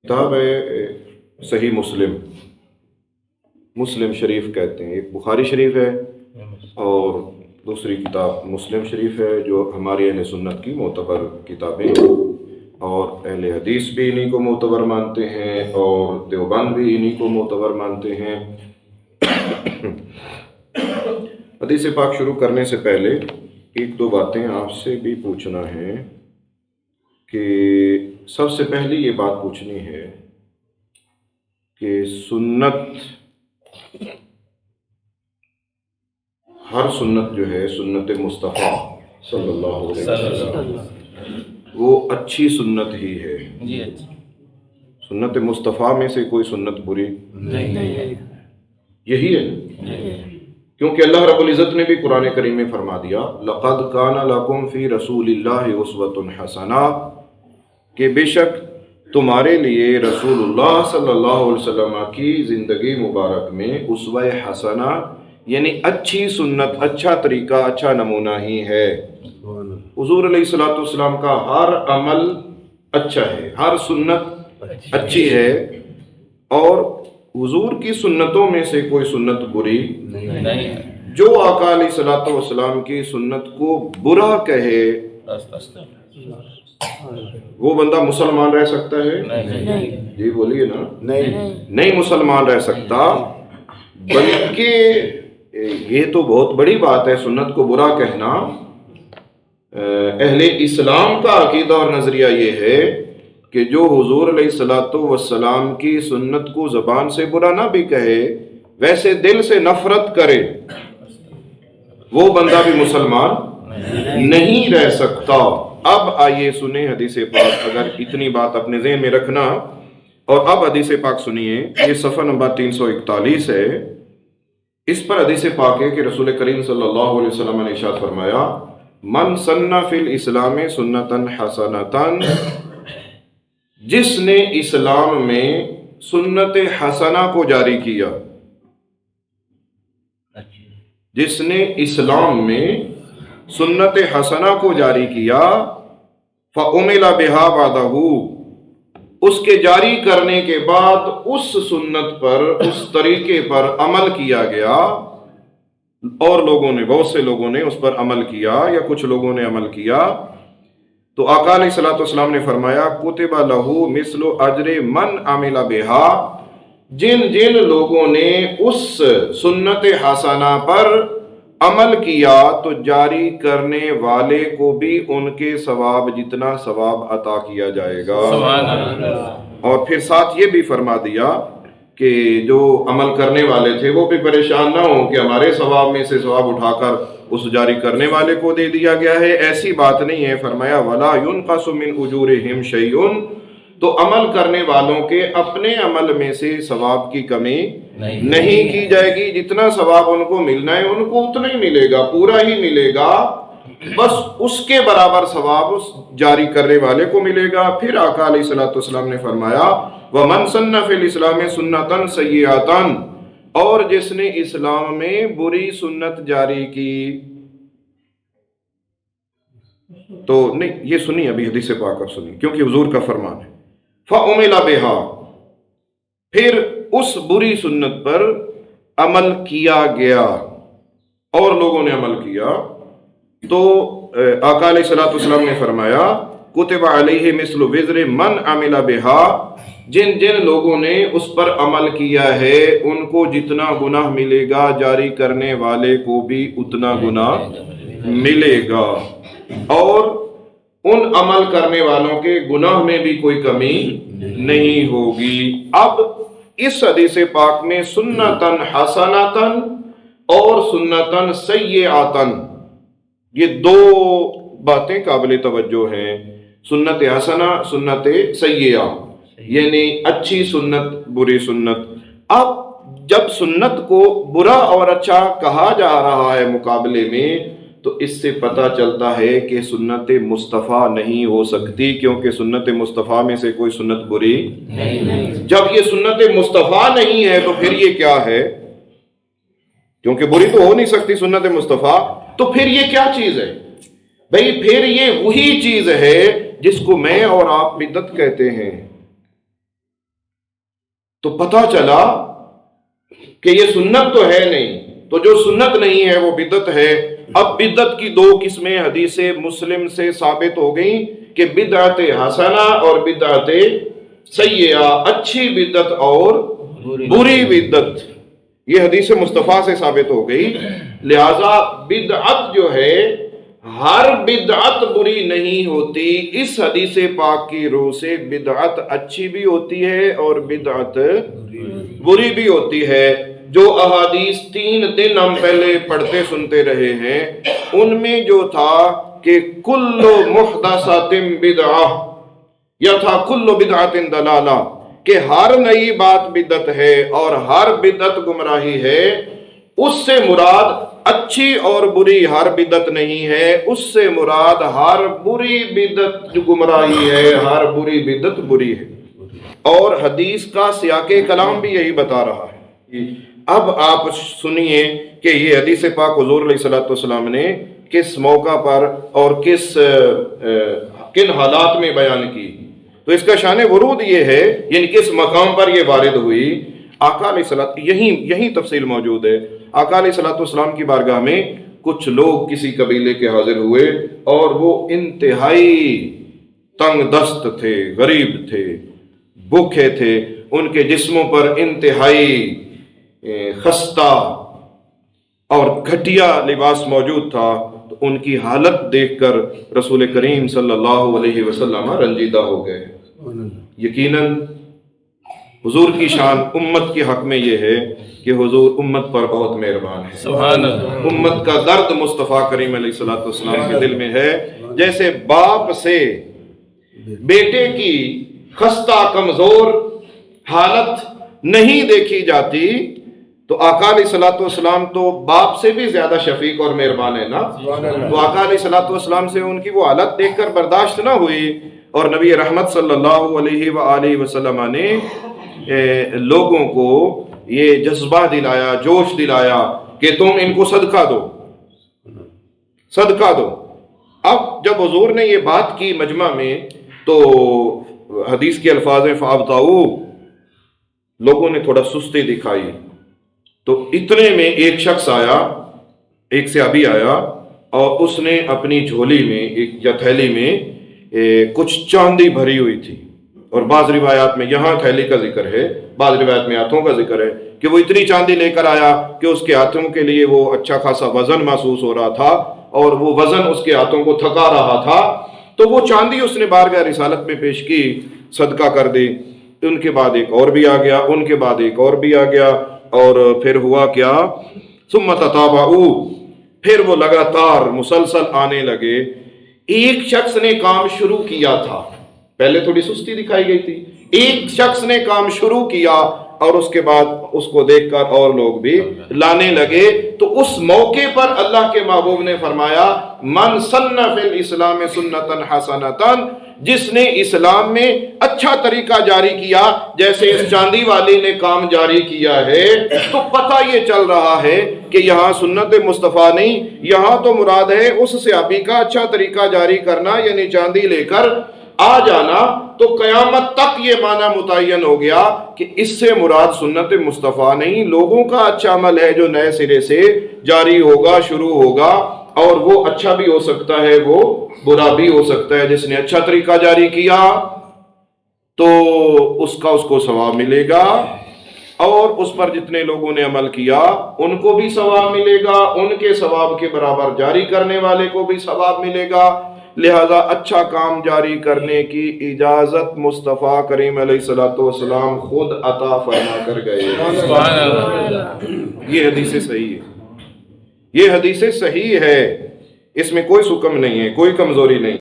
किताब है सही मुस्लिम, मुस्लिम शरीफ कहते हैं। एक बुखारी शरीफ है और दूसरी किताब मुस्लिम शरीफ है, जो हमारी अहले सुन्नत की मोतबर किताबें, और अहले हदीस भी इन्हीं को मोतबर मानते हैं और देवबंद भी इन्हीं को मोतबर मानते हैं। हदीस पाक शुरू करने से पहले एक दो बातें आपसे भी पूछना है कि सबसे पहली ये बात पूछनी है कि सुन्नत, हर सुन्नत जो है सुन्नत मुस्तफ़ा सल्लल्लाहु अलैहि वसल्लम, वो अच्छी सुन्नत ही है। सुन्नत मुस्तफ़ा में से कोई सुन्नत बुरी नहीं, यही है। क्योंकि अल्लाह रब्बुल इज़्ज़त ने भी कुरान करीम में फरमा दिया, लक़द काना लकुम फ़ी रसूलिल्लाहि उस्वतुन हसना, कि बेशक तुम्हारे लिए रसूलुल्लाह सल्लल्लाहु अलैहि वसल्लम की ज़िंदगी मुबारक में उस्वा हसना यानी अच्छी सुन्नत, अच्छा तरीका, अच्छा नमूना ही है। हुज़ूर अलैहिस्सलातु वस्सलाम का हर अमल अच्छा है, हर सुन्नत अच्छी है, और हुजूर की सुन्नतों में से कोई सुन्नत बुरी नहीं। जो आका अलैहिस्सलातु वस्सलाम की सुन्नत को बुरा कहे वो बंदा मुसलमान रह सकता है? नहीं। जी बोलिए ना। नहीं मुसलमान रह सकता। बल्कि ये तो बहुत बड़ी बात है सुन्नत को बुरा कहना। अहले इस्लाम का अकीदा और नजरिया ये है कि जो हुजूर अलैहिस्सलातु वस्सलाम की सुन्नत को ज़बान से बुरा ना भी कहे, वैसे दिल से नफरत करे, वो बंदा भी मुसलमान नहीं रह सकता। अब आइए सुने हदीस पाक, अगर इतनी बात अपने ज़हन में रखना। और अब हदीस पाक सुनिए, ये सफ़ा नंबर 341 है। इस पर हदीस पाक है कि रसूल करीम सल्लल्लाहु अलैहि वसल्लम ने इरशाद फरमाया, मन सन्ना फिल इस्लाम सुन्नतन हसनतन, जिसने इस्लाम में सुन्नत हसना को जारी किया, जिसने इस्लाम में सुन्नत हसना को जारी किया, फ़उमिला बिहा बादहू, उसके जारी करने के बाद उस सुन्नत पर, उस तरीके पर अमल किया गया, और लोगों ने, बहुत से लोगों ने उस पर अमल किया या कुछ लोगों ने अमल किया, तो आका अलैहिस्सलातु वस्सलाम ने फरमाया, कुतिबा लहू मिस्लु अजरे मन अमिला बिहा, जिन जिन लोगों ने उस सुन्नत हसना पर अमल किया तो जारी करने वाले को भी उनके सवाब जितना सवाब अता किया जाएगा। और फिर साथ ये भी फरमा दिया कि जो अमल करने वाले थे वो भी परेशान ना हो कि हमारे सवाब में से सवाब उठाकर उस जारी करने वाले को दे दिया गया है। ऐसी बात नहीं है। फरमाया, वला युनक़सु मिन उजूरिहिम शैउन, तो अमल करने वालों के अपने अमल में से सवाब की कमी नहीं की जाएगी। जितना सवाब उनको मिलना है उनको उतना ही मिलेगा, पूरा ही मिलेगा, बस उसके बराबर सवाब उस जारी करने वाले को मिलेगा। फिर आका अलैहिस्सलातु वस्सलाम ने फरमाया, वमन सन्ना फिल इस्लाम सुन्नतन सय्यतन, और जिसने इस्लाम में बुरी सुन्नत जारी की, तो नहीं, ये सुनिए अभी हदीस पाक सुनिए, क्योंकि हुजूर का फरमान है, फ़उमिला बिहा, फिर उस बुरी सुन्नत पर अमल किया गया और लोगों ने अमल किया, तो आका अलैहिस्सलातु वस्सलाम ने फरमाया, कुतिबा अलैहि मिस्लु विज़्रि मन अमिला बिहा, जिन जिन लोगों ने उस पर अमल किया है उनको जितना गुनाह मिलेगा, जारी करने वाले को भी उतना गुनाह मिलेगा, और उन अमल करने वालों के गुनाह में भी कोई कमी नहीं होगी। अब इस हदीस पाक में सुन्नतन हसनतन और सुन्नतन सय्यतन, ये दो बातें काबिल तवज्जो हैं। सुन्नत हसना, सुन्नत सय्या, यानी अच्छी सुन्नत, बुरी सुन्नत। अब जब सुन्नत को बुरा और अच्छा कहा जा रहा है मुकाबले में, तो इससे पता चलता है कि सुन्नत मुस्तफ़ा नहीं हो सकती, क्योंकि सुन्नत मुस्तफ़ा में से कोई सुन्नत बुरी नहीं। जब ये सुन्नत मुस्तफ़ा नहीं है तो फिर ये क्या है? क्योंकि बुरी तो हो नहीं सकती सुन्नत मुस्तफ़ा, तो फिर ये क्या चीज़ है भाई? फिर ये वही चीज़ है जिसको मैं और आप बिदअत कहते हैं। تو پتہ چلا کہ یہ سنت تو ہے نہیں، تو جو سنت نہیں ہے وہ بدعت ہے۔ اب بدعت کی دو قسمیں حدیث مسلم سے ثابت ہو گئیں کہ بدعت حسنہ اور بدعت سیئہ، اچھی بدعت اور بری بدعت، یہ حدیث مصطفیٰ سے ثابت ہو گئی۔ لہذا بدعت جو ہے ہر بدعت بری نہیں ہوتی، اس حدیث پاک کی روح سے بدعت اچھی بھی ہوتی ہے اور بدعت بری بھی ہوتی ہے۔ جو احادیث 3 دن ہم پہلے پڑھتے سنتے رہے ہیں، ان میں جو تھا کہ کل محدثۃ بدعہ، یا تھا کل بدعۃ ضلالہ، کہ ہر نئی بات بدعت ہے اور ہر بدعت گمراہی ہے، اس سے مراد اچھی اور بری ہر بدعت نہیں ہے، اس سے مراد ہر بری بدعت گمراہی ہے، ہر بری بدعت بری ہے۔ اور حدیث کا سیاق کلام بھی یہی بتا رہا ہے۔ اب آپ سنیے کہ یہ حدیث پاک حضور علیہ الصلوۃ والسلام نے کس موقع پر اور کن حالات میں بیان کی، تو اس کا شان ورود یہ ہے، یعنی کس مقام پر یہ وارد ہوئی۔ آقا علیہ الصلوۃ، یہی تفصیل موجود ہے۔ آقا علیہ الصلوۃ والسلام کی بارگاہ میں کچھ لوگ کسی قبیلے کے حاضر ہوئے اور وہ انتہائی تنگ دست تھے، غریب تھے، بھوکے تھے، ان کے جسموں پر انتہائی خستہ اور گھٹیا لباس موجود تھا۔ تو ان کی حالت دیکھ کر رسول کریم صلی اللہ علیہ وسلم رنجیدہ ہو گئے۔ یقیناً حضور کی شان امت کے حق میں یہ ہے کہ حضور امت پر بہت مہربان ہے۔ سبحان اللہ۔ امت کا درد مصطفیٰ کریم علیہ الصلوۃ والسلام کے دل میں ہے۔ جیسے باپ سے بیٹے کی خستہ کمزور حالت نہیں دیکھی جاتی، تو آقا علیہ الصلوۃ والسلام تو باپ سے بھی زیادہ شفیق اور مہربان ہے نا۔ تو آقا علیہ الصلوۃ والسلام سے ان کی وہ حالت دیکھ کر برداشت نہ ہوئی، اور نبی رحمت صلی اللہ علیہ وآلہ وسلم نے لوگوں کو یہ جذبہ دلایا، جوش دلایا کہ تم ان کو صدقہ دو، صدقہ دو۔ اب جب حضور نے یہ بات کی مجمع میں، تو حدیث کے الفاظ میں فَأَبْطَؤُوا، لوگوں نے تھوڑا سستی دکھائی۔ تو اتنے میں ایک شخص آیا، ایک صحابی آیا، اور اس نے اپنی جھولی میں یا تھیلی میں کچھ چاندی بھری ہوئی تھی، اور بعض روایات میں یہاں تھیلی کا ذکر ہے، بعض روایات میں ہاتھوں کا ذکر ہے کہ وہ اتنی چاندی لے کر آیا کہ اس کے ہاتھوں کے لیے وہ اچھا خاصا وزن محسوس ہو رہا تھا، اور وہ وزن اس کے ہاتھوں کو تھکا رہا تھا۔ تو وہ چاندی اس نے بارگاہ رسالت میں پیش کی، صدقہ کر دی۔ ان کے بعد ایک اور بھی آ گیا، ان کے بعد ایک اور بھی آ گیا، اور پھر ہوا کیا، ثم تتابعوا، پھر وہ لگاتار مسلسل آنے لگے۔ ایک شخص نے کام شروع کیا تھا، پہلے تھوڑی سستی دکھائی گئی تھی، ایک شخص نے کام شروع کیا، اور اس کے بعد اس کو دیکھ کر اور لوگ بھی لانے لگے۔ تو اس موقع پر اللہ کے محبوب نے فرمایا، من سن فی الاسلام سنتا حسنتا، جس نے اسلام میں اچھا طریقہ جاری کیا، جیسے اس چاندی والی نے کام جاری کیا ہے، تو پتہ یہ چل رہا ہے کہ یہاں سنت مصطفیٰ نہیں، یہاں تو مراد ہے اس صحابی کا اچھا طریقہ جاری کرنا، یعنی چاندی لے کر آ جانا۔ تو قیامت تک یہ معنی متعین ہو گیا کہ اس سے مراد سنت مصطفیٰ نہیں، لوگوں کا اچھا عمل ہے جو نئے سرے سے جاری ہوگا، شروع ہوگا، اور وہ اچھا بھی ہو سکتا ہے، وہ برا بھی ہو سکتا ہے۔ جس نے اچھا طریقہ جاری کیا تو اس کو ثواب ملے گا، اور اس پر جتنے لوگوں نے عمل کیا ان کو بھی ثواب ملے گا، ان کے ثواب کے برابر جاری کرنے والے کو بھی ثواب ملے گا۔ لہذا اچھا کام جاری کرنے کی اجازت مصطفیٰ کریم علیہ الصلوۃ والسلام خود عطا فرما کر گئے۔ یہ حدیث صحیح ہے، یہ حدیث صحیح ہے، اس میں کوئی سکم نہیں ہے، کوئی کمزوری نہیں۔